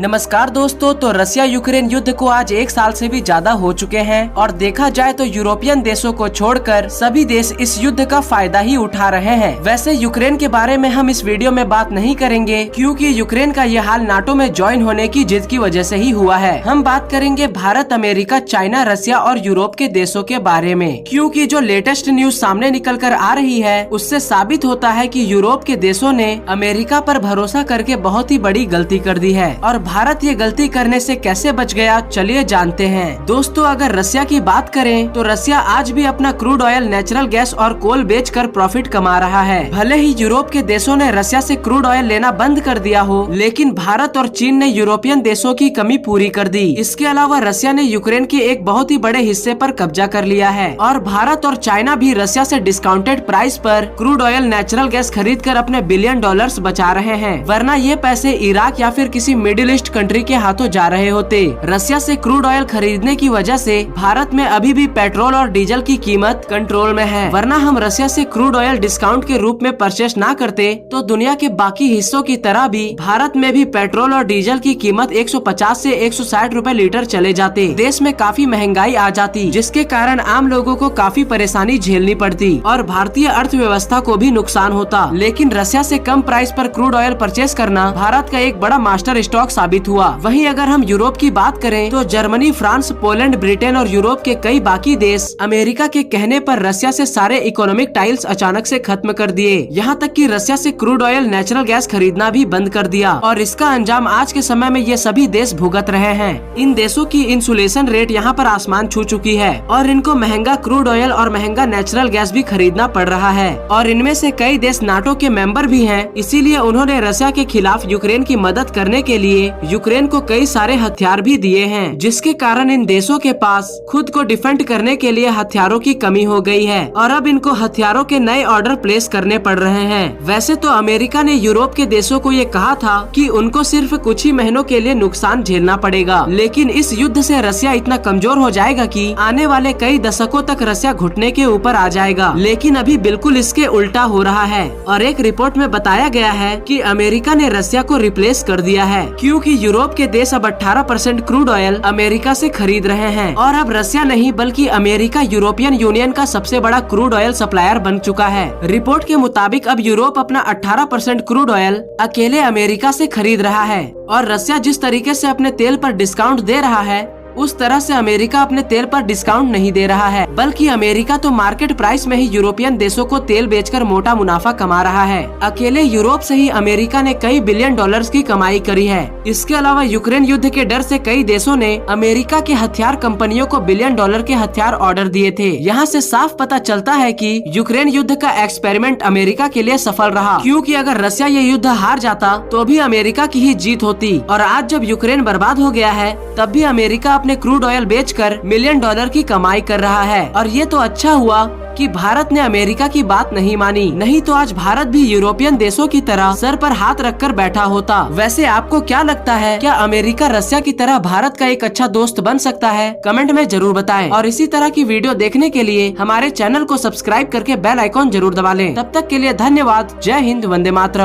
नमस्कार दोस्तों, तो रसिया यूक्रेन युद्ध को आज 1 साल से भी ज्यादा हो चुके हैं और देखा जाए तो यूरोपियन देशों को छोड़कर सभी देश इस युद्ध का फायदा ही उठा रहे हैं। वैसे यूक्रेन के बारे में हम इस वीडियो में बात नहीं करेंगे क्योंकि यूक्रेन का ये हाल नाटो में ज्वाइन होने की जिद की वजह से ही हुआ है। हम बात करेंगे भारत, अमेरिका, चाइना, रसिया और यूरोप के देशों के बारे में, क्योंकि जो लेटेस्ट न्यूज सामने निकल कर आ रही है उससे साबित होता है कि यूरोप के देशों ने अमेरिका पर भरोसा करके बहुत ही बड़ी गलती कर दी है और भारत ये गलती करने से कैसे बच गया, चलिए जानते हैं। दोस्तों, अगर रसिया की बात करें तो रसिया आज भी अपना क्रूड ऑयल, नेचुरल गैस और कोल बेचकर प्रॉफिट कमा रहा है। भले ही यूरोप के देशों ने रसिया से क्रूड ऑयल लेना बंद कर दिया हो, लेकिन भारत और चीन ने यूरोपियन देशों की कमी पूरी कर दी। इसके अलावा रसिया ने यूक्रेन के एक बहुत ही बड़े हिस्से पर कब्जा कर लिया है और भारत और चाइना भी रसिया से डिस्काउंटेड प्राइस पर क्रूड ऑयल, नेचुरल गैस खरीद कर अपने बिलियन डॉलर्स बचा रहे हैं, वरना ये पैसे इराक या फिर किसी मिडिल ईस्ट कंट्री के हाथों जा रहे होते। रसिया से क्रूड ऑयल खरीदने की वजह से भारत में अभी भी पेट्रोल और डीजल की कीमत कंट्रोल में है, वरना हम रसिया से क्रूड ऑयल डिस्काउंट के रूप में परचेस ना करते तो दुनिया के बाकी हिस्सों की तरह भी भारत में भी पेट्रोल और डीजल की कीमत 150 से 160 रुपए लीटर चले जाते। देश में काफी महंगाई आ जाती, जिसके कारण आम लोगों को काफी परेशानी झेलनी पड़ती और भारतीय अर्थव्यवस्था को भी नुकसान होता। लेकिन रसिया से कम प्राइस पर क्रूड ऑयल परचेस करना भारत का एक बड़ा मास्टर स्ट्रोक साबित हुआ। वहीं अगर हम यूरोप की बात करें तो जर्मनी, फ्रांस, पोलैंड, ब्रिटेन और यूरोप के कई बाकी देश अमेरिका के कहने पर रसिया से सारे इकोनॉमिक टाइल्स अचानक से खत्म कर दिए। यहाँ तक कि रसिया से क्रूड ऑयल, नेचुरल गैस खरीदना भी बंद कर दिया और इसका अंजाम आज के समय में ये सभी देश भुगत रहे हैं। इन देशों की इन्फ्लेशन रेट यहाँ पर आसमान छू चुकी है और इनको महंगा क्रूड ऑयल और महंगा नेचुरल गैस भी खरीदना पड़ रहा है और इनमें से कई देश नाटो के मेंबर भी हैं। इसीलिए उन्होंने रसिया के खिलाफ यूक्रेन की मदद करने के लिए यूक्रेन को कई सारे हथियार भी दिए हैं, जिसके कारण इन देशों के पास खुद को डिफेंड करने के लिए हथियारों की कमी हो गई है और अब इनको हथियारों के नए ऑर्डर प्लेस करने पड़ रहे हैं। वैसे तो अमेरिका ने यूरोप के देशों को ये कहा था कि उनको सिर्फ कुछ ही महीनों के लिए नुकसान झेलना पड़ेगा, लेकिन इस युद्ध से रसिया इतना कमजोर हो जाएगा कि आने वाले कई दशकों तक रसिया घुटने के ऊपर आ जाएगा। लेकिन अभी बिल्कुल इसके उल्टा हो रहा है और एक रिपोर्ट में बताया गया है कि अमेरिका ने रसिया को रिप्लेस कर दिया है, क्योंकि यूरोप के देश अब 18% क्रूड ऑयल अमेरिका से खरीद रहे हैं और अब रसिया नहीं बल्कि अमेरिका यूरोपियन यूनियन का सबसे बड़ा क्रूड ऑयल सप्लायर बन चुका है। रिपोर्ट के मुताबिक अब यूरोप अपना 18% क्रूड ऑयल अकेले अमेरिका से खरीद रहा है और रसिया जिस तरीके से अपने तेल पर डिस्काउंट दे रहा है उस तरह से अमेरिका अपने तेल पर डिस्काउंट नहीं दे रहा है, बल्कि अमेरिका तो मार्केट प्राइस में ही यूरोपियन देशों को तेल बेचकर मोटा मुनाफा कमा रहा है। अकेले यूरोप से ही अमेरिका ने कई बिलियन डॉलर्स की कमाई करी है। इसके अलावा यूक्रेन युद्ध के डर से कई देशों ने अमेरिका के हथियार कंपनियों को बिलियन डॉलर के हथियार ऑर्डर दिए थे। यहाँ से साफ पता चलता है कि यूक्रेन युद्ध का एक्सपेरिमेंट अमेरिका के लिए सफल रहा, क्योंकि अगर रसिया ये युद्ध हार जाता तो भी अमेरिका की ही जीत होती और आज जब यूक्रेन बर्बाद हो गया है तब भी अमेरिका अपने क्रूड ऑयल बेचकर मिलियन डॉलर की कमाई कर रहा है। और ये तो अच्छा हुआ कि भारत ने अमेरिका की बात नहीं मानी, नहीं तो आज भारत भी यूरोपियन देशों की तरह सर पर हाथ रखकर बैठा होता। वैसे आपको क्या लगता है, क्या अमेरिका रसिया की तरह भारत का एक अच्छा दोस्त बन सकता है? कमेंट में जरूर बताएं और इसी तरह की वीडियो देखने के लिए हमारे चैनल को सब्सक्राइब करके बेल आइकॉन जरूर दबा लें। तब तक के लिए धन्यवाद। जय हिंद, वंदे मातरम।